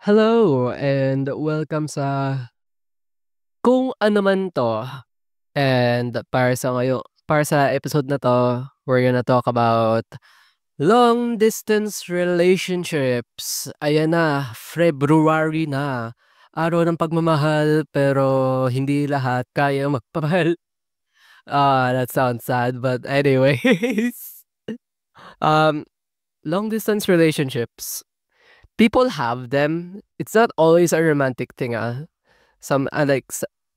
Hello and welcome sa Kung Ano Man 'To. And para sa episode na 'to, we're gonna talk about long distance relationships. Ayan na, February na. Araw ng pagmamahal pero hindi lahat kaya magpamahal. That sounds sad but anyways. Um, Long distance relationships, people have them. It's not always a romantic thing, some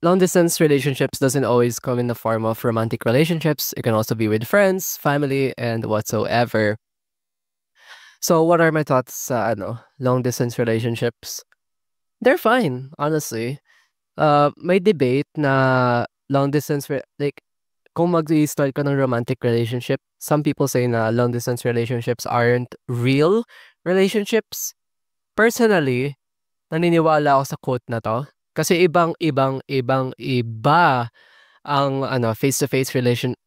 long distance relationships doesn't always come in the form of romantic relationships. It can also be with friends, family, and whatsoever. So, what are my thoughts sa long distance relationships? They're fine, honestly. May debate na long distance like kung mag-i-start ka ng romantic relationship, some people say na long distance relationships aren't real relationships. Personally, naniniwala ako sa quote na 'to, kasi ibang-iba ang face-to-face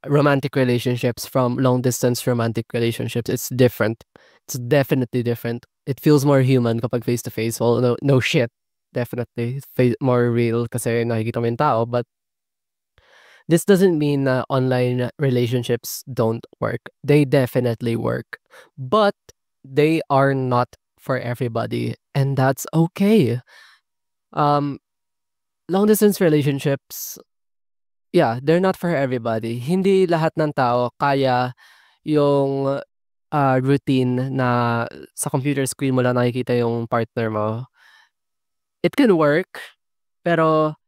romantic relationships from long-distance romantic relationships. It's different. It's definitely different. It feels more human kapag face-to-face. Well, no shit. Definitely more real kasi nakikita mo yung tao. But this doesn't mean na online relationships don't work. They definitely work. But they are not for everybody, and that's okay. Um, Long distance relationships, yeah, they're not for everybody. Hindi lahat ng tao kaya yung routine na sa computer screen mo lang nakikita yung partner mo. It can work, pero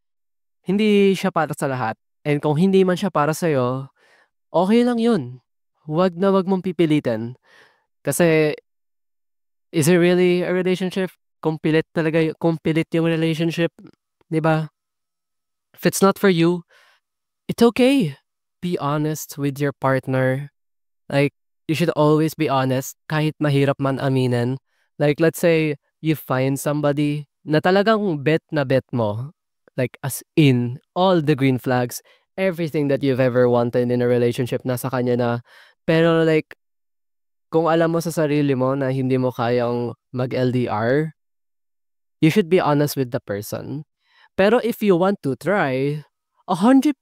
hindi siya para sa lahat. And kung hindi man siya para sa'yo, okay lang yun. Wag mong pipilitin. Kasi, is it really a relationship? Kung pilit yung relationship, di ba? If it's not for you, it's okay. Be honest with your partner. Like, you should always be honest kahit mahirap man aminin. Like, let's say you find somebody na talagang bet na bet mo. Like, as in, all the green flags, everything that you've ever wanted in a relationship, nasa kanya na. Pero like, kung alam mo sa sarili mo na hindi mo kayang mag-LDR, you should be honest with the person. Pero if you want to try, 100%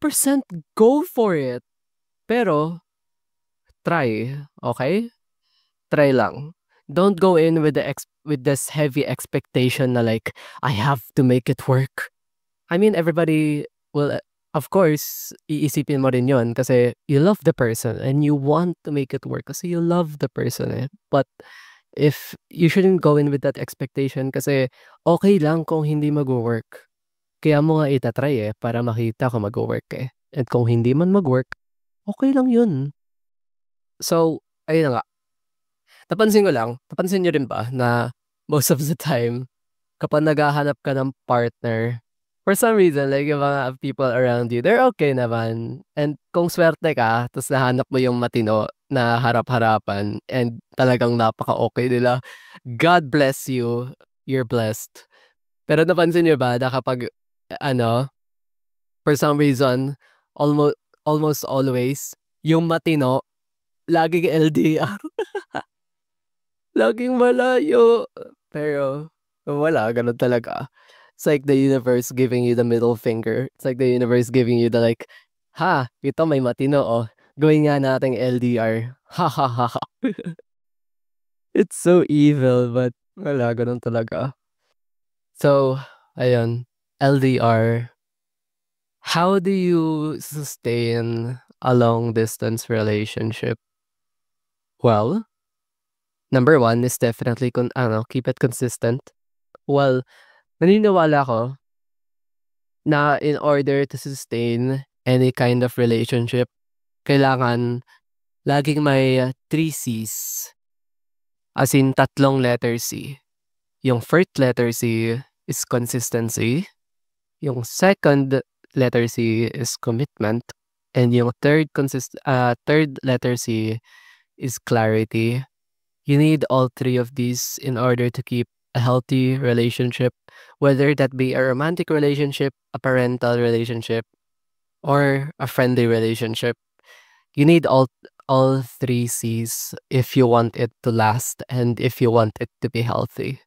go for it. Pero, try, okay? Try lang. Don't go in with with this heavy expectation na like, I have to make it work. I mean, everybody will, of course, iisipin mo rin yun kasi you love the person and you want to make it work kasi you love the person eh. But if you shouldn't go in with that expectation kasi okay lang kung hindi mag-work. Kaya mo nga itatry eh, para makita kung mag-work eh. At kung hindi man mag-work, okay lang yun. So, ayun na nga. Napansin niyo rin ba na most of the time, kapag naghahanap ka ng partner, for some reason, like yung mga people around you, they're okay naman. And kung swerte ka, tapos nahanap mo yung matino na harap-harapan and talagang napaka-okay nila, God bless you, you're blessed. Pero napansin niyo ba na kapag, ano, for some reason, almost almost always, yung matino, laging LDR. Laging malayo. Pero wala, ganun talaga. It's like the universe giving you the middle finger. It's like the universe giving you the like, ha, ito may matino oh. Gawin nga nating LDR. Ha ha ha ha. It's so evil, but wala, ganun talaga. So, ayun, LDR. How do you sustain a long distance relationship? Well, number one is definitely keep it consistent. Well, naniniwala ako na in order to sustain any kind of relationship, kailangan laging may 3 C's. As in, tatlong letter C. Yung first letter C is consistency. Yung second letter C is commitment. And yung third letter C is clarity. You need all three of these in order to keep a healthy relationship, whether that be a romantic relationship, a parental relationship, or a friendly relationship. You need all three C's if you want it to last and if you want it to be healthy.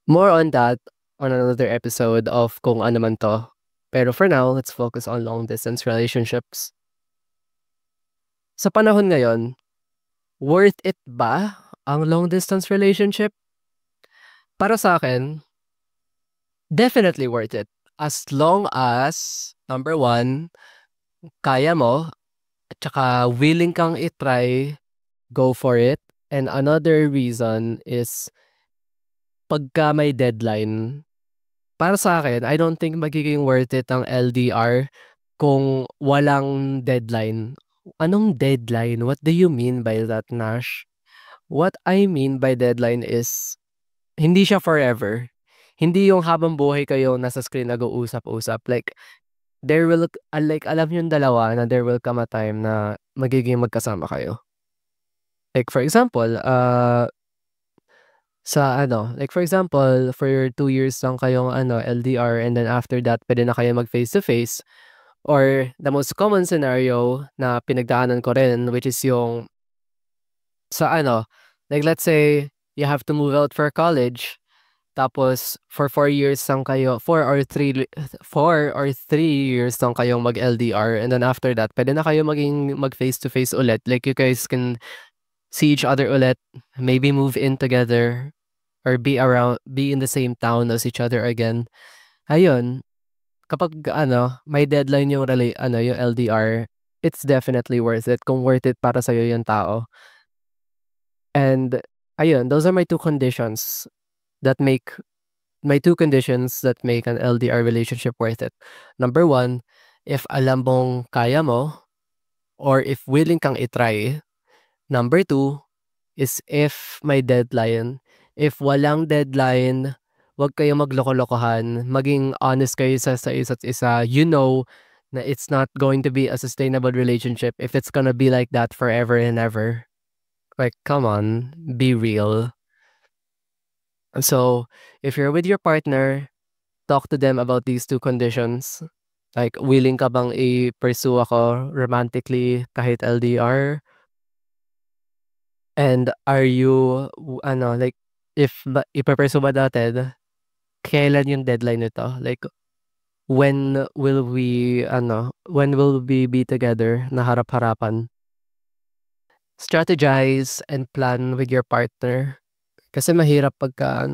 More on that on another episode of kung ano man 'to. Pero for now, let's focus on long distance relationships. Sa panahon ngayon, worth it ba ang long distance relationship? Para sa akin, definitely worth it. As long as, number one, kaya mo at saka willing kang i-try, go for it. And another reason is pagka may deadline. Para sa akin, I don't think magiging worth it ang LDR kung walang deadline. Anong deadline? What do you mean by that, Nash? What I mean by deadline is hindi siya forever. Hindi yung habang buhay kayo nasa screen nag-uusap-usap. Like, there will, like, alam yung dalawa na there will come a time na magiging magkasama kayo. Like, for example, like for example, for 2 years lang kayong LDR and then after that, pwede na kayo mag face-to-face. Or the most common scenario na pinagdaanan ko rin, which is yung sa like let's say, you have to move out for college, tapos for 4 years lang kayo, 4 or 3 years lang kayong mag-LDR, and then after that, pwede na kayo mag face-to-face ulit. Like, you guys can see each other ulit, maybe move in together, or be in the same town as each other again. Ayun, kapag may deadline yung yung LDR, it's definitely worth it kung worth it para sa'yo yung tao. And ayun, those are my two conditions that make an LDR relationship worth it. Number one, if alam mong kaya mo or if willing kang i-try. Number two is if may deadline. If walang deadline, wag kayong magloko-lokohan. Maging honest kayo sa isa't isa. You know na it's not going to be a sustainable relationship if it's gonna be like that forever and ever. Like, come on, be real. So, if you're with your partner, talk to them about these two conditions. Like, willing ka bang i-pursue ako romantically kahit LDR? And are you, like, if ipapursue ba natin, kailan yung deadline nito? Like, when will we be together na harap-harapan? Strategize and plan with your partner. Kasi mahirap pagka,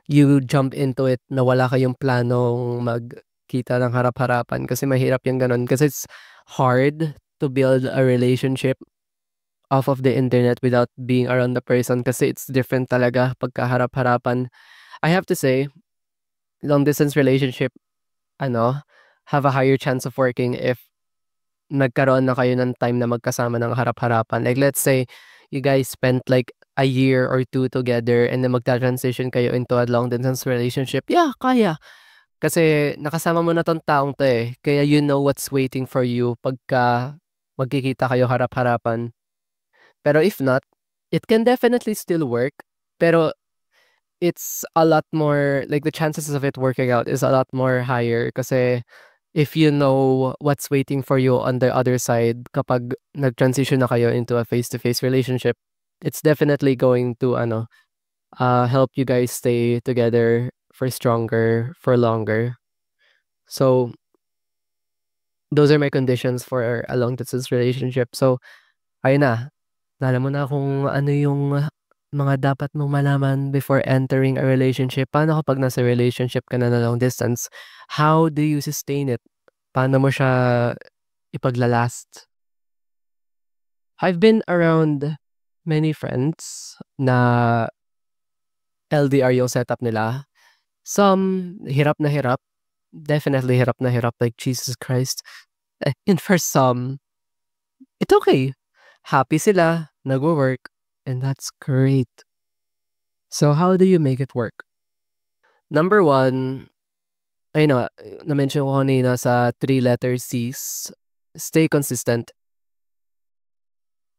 you jump into it na wala kayong planong magkita ng harap-harapan. Kasi mahirap yung ganun. Kasi it's hard to build a relationship off of the internet without being around the person kasi it's different talaga pagka harap-harapan. I have to say, long distance relationship, have a higher chance of working if nagkaroon na kayo ng time na magkasama ng harap-harapan. Like, let's say, you guys spent like a year or two together and then magta-transition kayo into a long distance relationship. Yeah, kaya. Kasi nakasama mo na tong taong to eh. Kaya you know what's waiting for you pagka magkikita kayo harap-harapan. Pero if not, it can definitely still work. Pero it's a lot more, like, the chances of it working out is a lot more higher kasi if you know what's waiting for you on the other side kapag nag-transition na kayo into a face-to-face relationship, it's definitely going to help you guys stay together for longer. So those are my conditions for a long distance relationship. So ayun na. Alam mo na kung ano yung mga dapat mong malaman before entering a relationship. Paano kapag nasa relationship ka na long distance? How do you sustain it? Paano mo siya ipaglalast? I've been around many friends na LDR yung setup nila. Some, hirap na hirap. Definitely hirap na hirap. Like, Jesus Christ. And for some, it's okay. Happy sila, nagwo-work, and that's great. So how do you make it work? Number one, na-mention ko kanina sa 3-letter C's, stay consistent.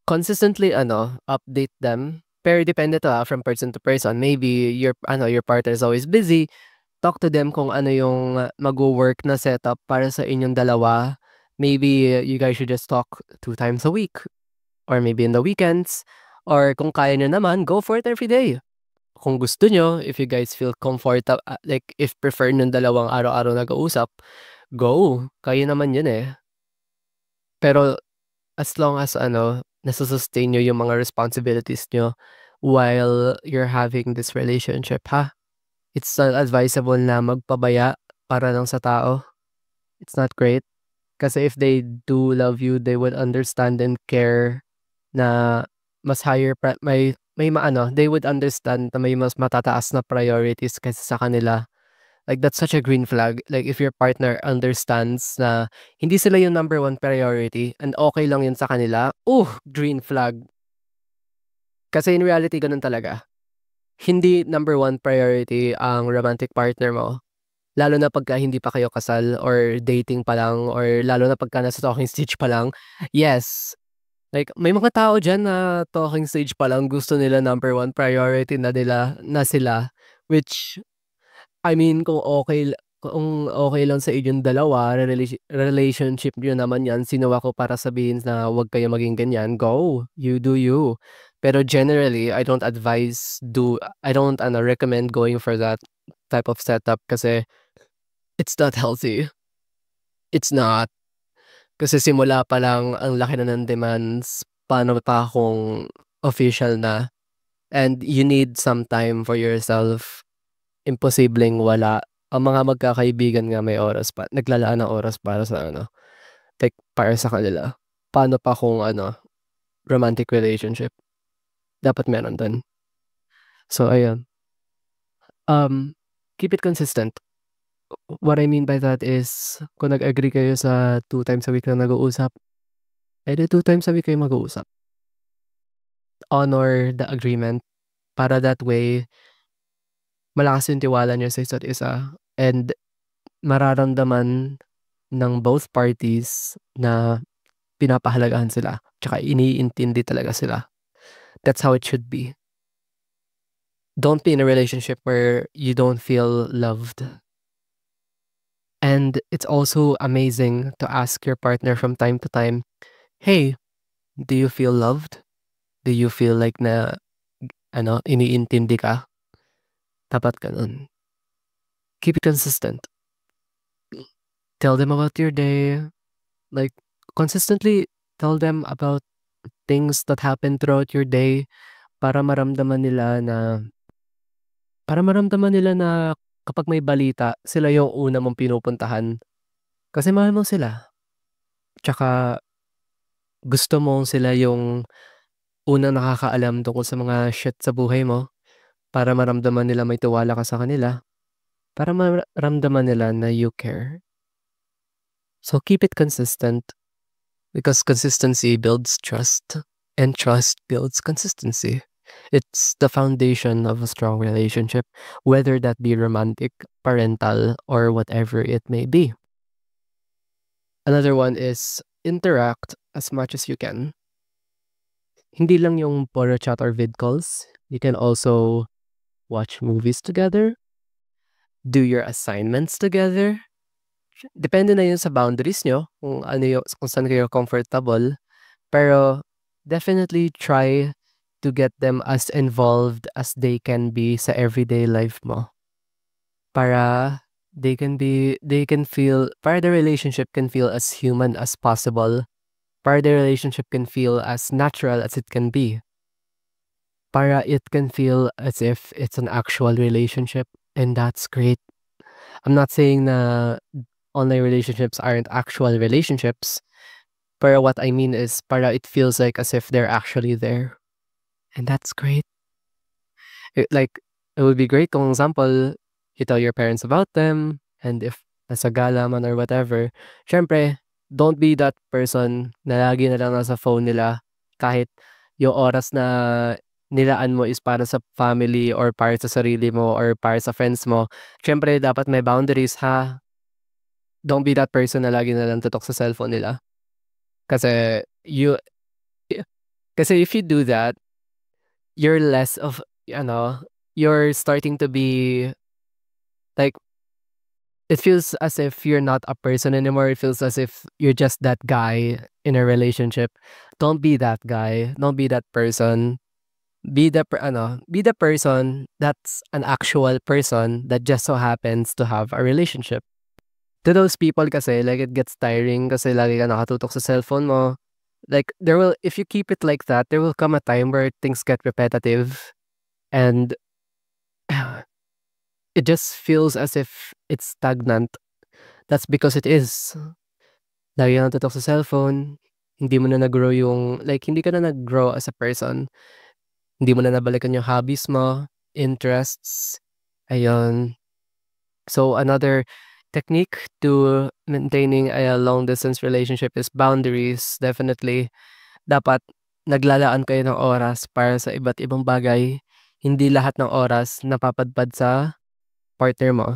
Consistently, update them. Pero depende to from person to person. Maybe your partner is always busy. Talk to them kung ano yung mag-work na setup para sa inyong dalawa. Maybe you guys should just talk 2 times a week. Or maybe in the weekends. Or kung kaya nyo naman, go for it every day. kung gusto nyo, if you guys feel comfortable, like, if prefer ng dalawang araw-araw nag-uusap, go. Kayo naman yun eh. Pero, as long as, nasusustain nyo yung mga responsibilities nyo while you're having this relationship, ha? It's not advisable na magpabaya para lang sa tao. It's not great. Kasi if they do love you, they would understand and care na mas higher, they would understand na may mas matataas na priorities kaysa sa kanila. Like, that's such a green flag. Like, if your partner understands na hindi sila yung number one priority and okay lang yun sa kanila, green flag. Kasi in reality, ganun talaga. Hindi number one priority ang romantic partner mo. Lalo na pagka hindi pa kayo kasal or dating pa lang or lalo na pagka nasa talking stage pa lang. Yes. Like, may mga tao dyan na talking stage pa lang gusto nila number one priority na sila. Which, I mean, kung okay lang sa inyong dalawa, relationship nyo naman yan, sino ako para sabihin na huwag kayo maging ganyan, go, you do you. Pero generally, I don't recommend going for that type of setup kasi it's not healthy. It's not. Kasi simula pa lang, ang laki na ng demands, paano pa kung official na, and you need some time for yourself. Imposibleng wala. Ang mga magkakaibigan nga may oras pa, naglalaan ng oras para sa like, para sa kanila. Paano pa kung romantic relationship? Dapat meron din. So, ayun. Keep it consistent. What I mean by that is, kung nag-agree kayo sa 2 times a week na nag-uusap, edi 2 times a week kayo mag-uusap. Honor the agreement para that way, malakas yung tiwala niyo sa isa't isa and mararamdaman ng both parties na pinapahalagahan sila tsaka iniintindi talaga sila. That's how it should be. Don't be in a relationship where you don't feel loved. And it's also amazing to ask your partner from time to time, hey, do you feel loved? Do you feel like na iniintindi ka? Dapat ganun. Keep it consistent. Tell them about your day. Like, consistently tell them about things that happen throughout your day para maramdaman nila na kapag may balita, sila yung una mong pinupuntahan. Kasi mahal mo sila. Tsaka gusto mo sila yung unang nakakaalam tungkol sa mga shit sa buhay mo para maramdaman nila may tiwala ka sa kanila. Para maramdaman nila na you care. So keep it consistent because consistency builds trust and trust builds consistency. It's the foundation of a strong relationship, whether that be romantic, parental, or whatever it may be. Another one is interact as much as you can. Hindi lang yung puro chat or vid calls. You can also watch movies together, do your assignments together. Depende na yun sa boundaries nyo, kung saan kayo comfortable. Pero definitely try to get them as involved as they can be sa everyday life mo. Para the relationship can feel as human as possible. Para the relationship can feel as natural as it can be. Para it can feel as if it's an actual relationship, and that's great. I'm not saying na online relationships aren't actual relationships, but what I mean is para it feels like as if they're actually there. And that's great. It would be great kung example, you tell your parents about them, and if nasa gala man or whatever, syempre, don't be that person na lagi na lang nasa phone nila kahit yung oras na nilaan mo is para sa family or para sa sarili mo or para sa friends mo. Syempre, dapat may boundaries, ha? Don't be that person na lagi na lang tutok sa cellphone nila. Kasi if you do that, you're less of, you're starting to be like, it feels as if you're not a person anymore. It feels as if you're just that guy in a relationship. Don't be that guy. Don't be that person. be the person that's an actual person that just so happens to have a relationship. To those people kasi, like, it gets tiring kasi lagi ka nakatutok sa cellphone mo. Like, if you keep it like that, there will come a time where things get repetitive and it just feels as if it's stagnant. That's because it is. Lagi ka nakatutok sa cellphone, hindi mo na nag-grow hindi ka na nag-grow as a person. Hindi mo na nabalikan yung hobbies mo, interests, ayun. So another technique to maintaining a long distance relationship is boundaries. Definitely, dapat naglalaan kayo ng oras para sa iba't ibang bagay. Hindi lahat ng oras napapadpad sa partner mo.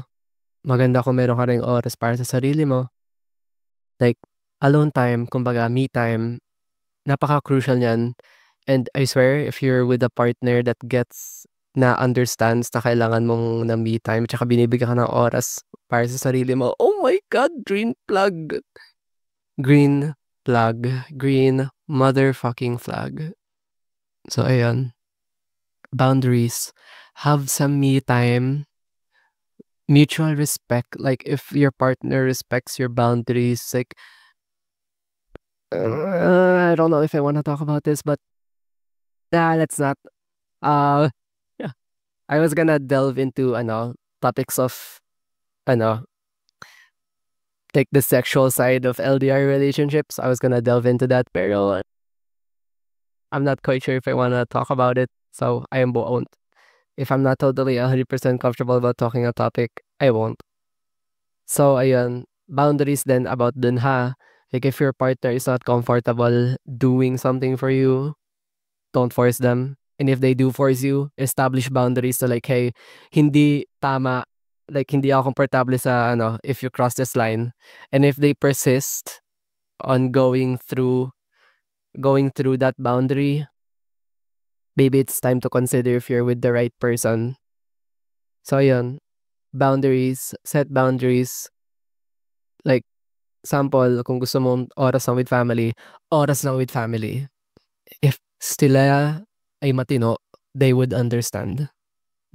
Maganda kung meron ka ring oras para sa sarili mo. Like, alone time, kumbaga me time, napaka-crucial niyan. And I swear, if you're with a partner that understands na kailangan mong ng me time, tsaka binibigyan ka ng oras para sa sarili mo, oh my God, green plug. Green plug. Green motherfucking flag. So, ayun. Boundaries. Have some me time. Mutual respect. Like, if your partner respects your boundaries, like, I don't know if I want to talk about this, but let's not. Yeah. I was gonna delve into topics of ano like the sexual side of LDR relationships. I was gonna delve into that, pero I'm not quite sure if I wanna talk about it. So I won't. If I'm not totally 100% comfortable about talking a topic, I won't. So ayun, boundaries then about dun ha. Like if your partner is not comfortable doing something for you, don't force them. And if they do force you, establish boundaries. So like, hey, hindi tama. Like, hindi ako komportable sa if you cross this line. And if they persist on going through that boundary, maybe it's time to consider if you're with the right person. So yun, boundaries, set boundaries. Like, sample, kung gusto mong oras lang with family, oras lang with family. If sila ay matino, they would understand.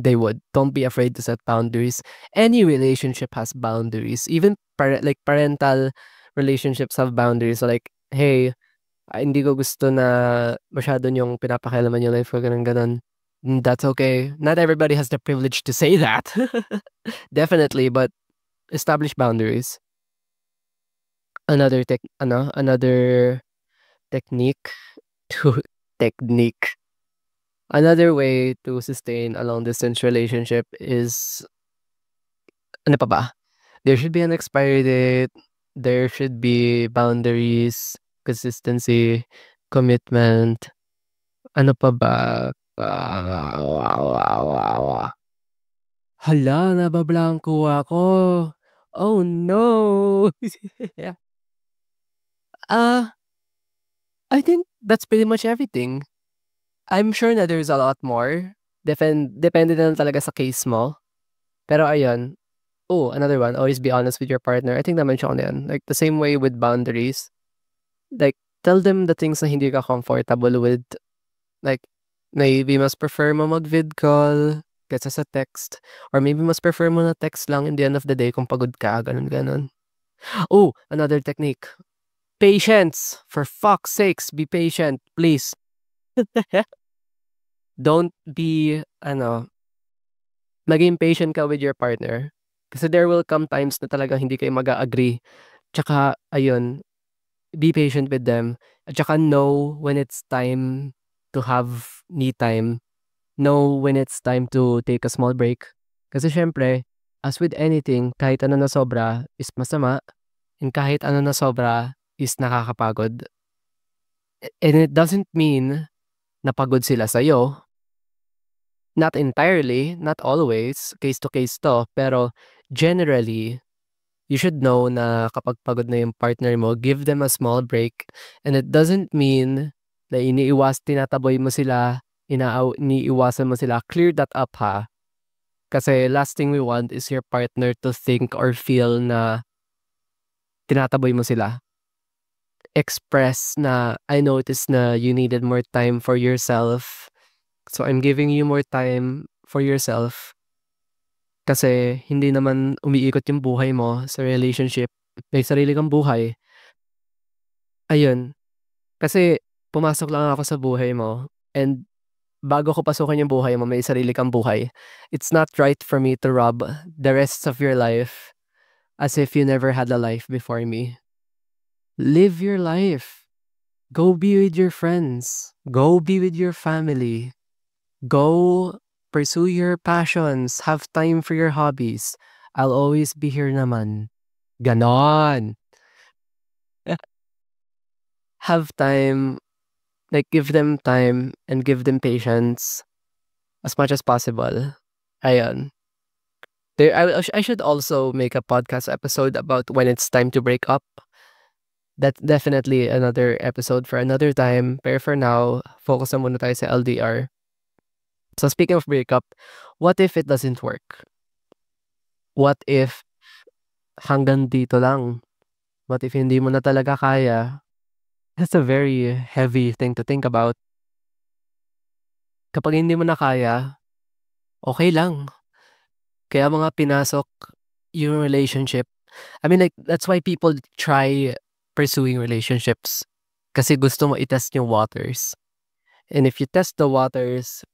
They would. Don't be afraid to set boundaries. Any relationship has boundaries. Even parental relationships have boundaries. So like, hey, hindi ko gusto na masyado yung pinapakialaman yung life ko, ganun, ganun. That's okay. Not everybody has the privilege to say that. Definitely, but establish boundaries. Another technique to technique. Another way to sustain a long distance relationship is ano pa ba? There should be an expiry date. There should be boundaries, consistency, commitment. Ano pa ba? Hala, nabablanko ako. Oh no. Yeah. I think that's pretty much everything. I'm sure na there's a lot more. Depende na lang talaga sa case mo. Pero ayun. Oh, another one. Always be honest with your partner. I think na-mention ko na yan. Like, the same way with boundaries. Like, tell them the things na hindi ka comfortable with. Like, maybe mas prefer mo mag-vid call kaysa sa text. Or maybe mas prefer mo na text lang in the end of the day kung pagod ka. Ganun, ganun. Oh, another technique. Patience. For fuck's sakes, be patient. Please. Don't be, maging patient ka with your partner. Kasi there will come times na talagang hindi kayo mag-agree. Tsaka, ayun, be patient with them. At tsaka know when it's time to have me time. Know when it's time to take a small break. Kasi syempre, as with anything, kahit ano na sobra is masama. And kahit ano na sobra is nakakapagod. And it doesn't mean na pagod sila sa'yo. Not entirely, not always, case to case to, pero generally, you should know na kapag pagod na yung partner mo, give them a small break. And it doesn't mean na tinataboy mo sila, iniiwasan mo sila. Clear that up ha. Kasi last thing we want is your partner to think or feel na tinataboy mo sila. Express na, I noticed na you needed more time for yourself. So I'm giving you more time for yourself kasi hindi naman umiikot yung buhay mo sa relationship. May sarili kang buhay. Ayun, kasi pumasok lang ako sa buhay mo and bago ko pasukin yung buhay mo, may sarili kang buhay. It's not right for me to rob the rest of your life as if you never had a life before me. Live your life. Go be with your friends. Go be with your family. Go pursue your passions. Have time for your hobbies. I'll always be here naman. Ganon. Have time, like give them time and give them patience as much as possible. Ayan. I should also make a podcast episode about when it's time to break up. That's definitely another episode for another time. Pero for now, focus na muna tayo sa LDR. So speaking of breakup, what if it doesn't work? What if hanggang dito lang? What if hindi mo na talaga kaya? That's a very heavy thing to think about. Kapag hindi mo na kaya, okay lang. Kaya mga pinasok yung relationship. I mean, like, that's why people try pursuing relationships. Kasi gusto mo i-test yung waters. And if you test the waters,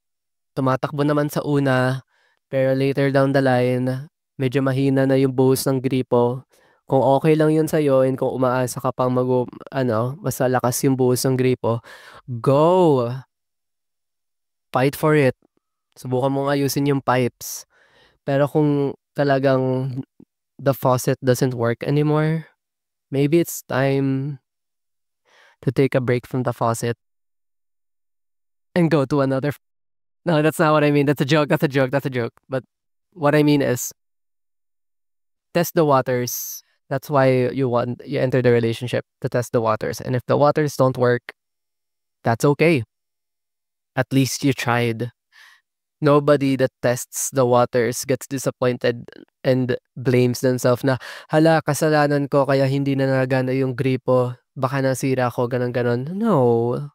tumatakbo naman sa una, pero later down the line, medyo mahina na yung buhos ng gripo. Kung okay lang yun sa'yo and kung umaasa ka pang mas lakas yung buhos ng gripo, go! Fight for it. Subukan mong ayusin yung pipes. Pero kung talagang the faucet doesn't work anymore, maybe it's time to take a break from the faucet and go to another. No, that's not what I mean. That's a joke. That's a joke. That's a joke. But what I mean is test the waters. That's why you enter the relationship to test the waters. And if the waters don't work, that's okay. At least you tried. Nobody that tests the waters gets disappointed and blames themselves na, hala, kasalanan ko kaya hindi na nagana yung gripo. Baka nasira ko, ganon. No.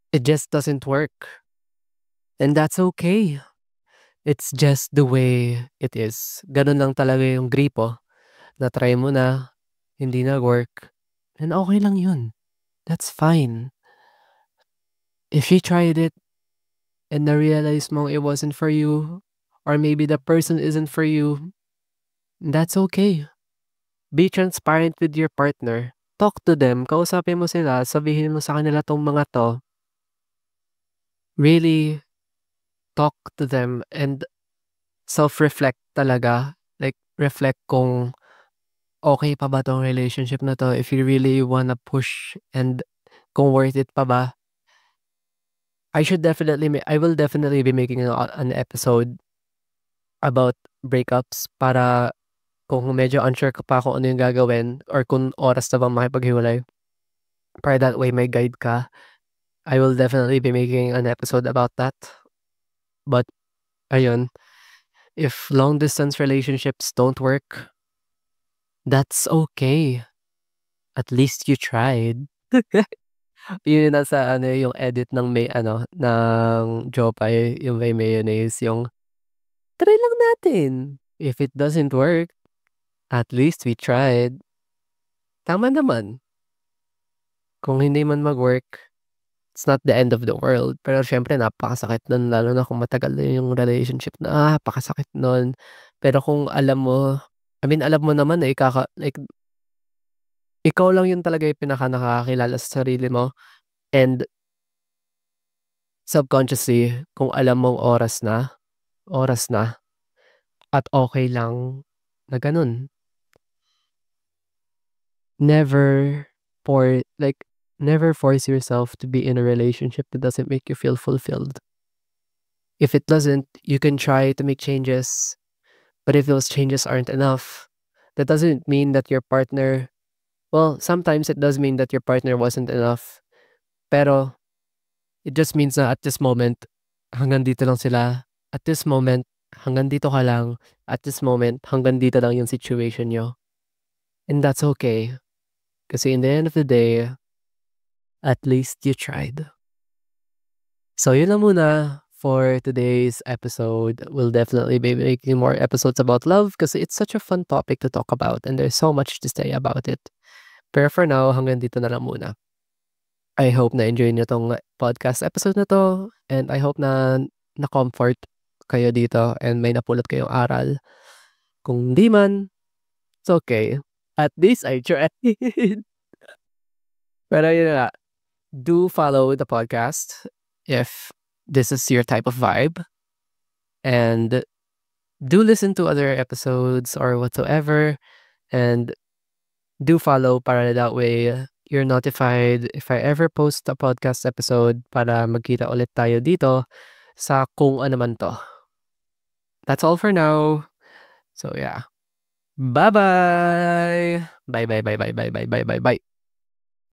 It just doesn't work. And that's okay. It's just the way it is. Ganon lang talaga yung gripo. Na-try mo na, hindi nag-work. And okay lang yun. That's fine. If you tried it, and na-realize mo it wasn't for you, or maybe the person isn't for you, that's okay. Be transparent with your partner. Talk to them, kausapin mo sila, sabihin mo sa kanila tong mga to. Really talk to them and self-reflect talaga. Like, reflect kung okay pa ba tong relationship na to, if you really wanna push and kung worth it pa ba. I will definitely be making an episode about breakups para kung medyo unsure ka pa kung ano yung gagawin or kung oras na bang makipaghiwalay. Para that way may guide ka. I will definitely be making an episode about that. But, ayun, if long distance relationships don't work, that's okay. At least you tried. Yun yung nasa yung edit ng ng Jopay, yung may mayonnaise, yung try lang natin. If it doesn't work, at least we tried. Tama naman. Kung hindi man mag-work, it's not the end of the world. Pero syempre napakasakit nun, lalo na kung matagal na yung relationship na napakasakit nun. Pero kung alam mo, I mean, alam mo naman na like, ikaw lang yun talaga yung nakakakilala sa sarili mo. And subconsciously, kung alam mong oras na, at okay lang na ganun. Never never force yourself to be in a relationship that doesn't make you feel fulfilled. If it doesn't, you can try to make changes. But if those changes aren't enough, that doesn't mean that your partner, well, sometimes it does mean that your partner wasn't enough. Pero it just means na at this moment, hanggang dito lang sila. At this moment, hanggang dito ka lang. At this moment, hanggang dito lang yung situation nyo. And that's okay. Kasi in the end of the day, at least you tried. So yun lang muna for today's episode. We'll definitely be making more episodes about love because it's such a fun topic to talk about and there's so much to say about it. Pero for now, hanggang dito na lang muna. I hope na enjoy niyo tong podcast episode na to and I hope na na-comfort kayo dito and may napulot kayong aral. Kung di man, it's okay. At least I tried. Pero yun na, do follow the podcast if this is your type of vibe. And do listen to other episodes or whatsoever. And do follow para that way you're notified if I ever post a podcast episode para magkita ulit tayo dito sa kung ano man to. That's all for now. So yeah. Bye-bye. Bye bye bye bye bye bye bye bye bye.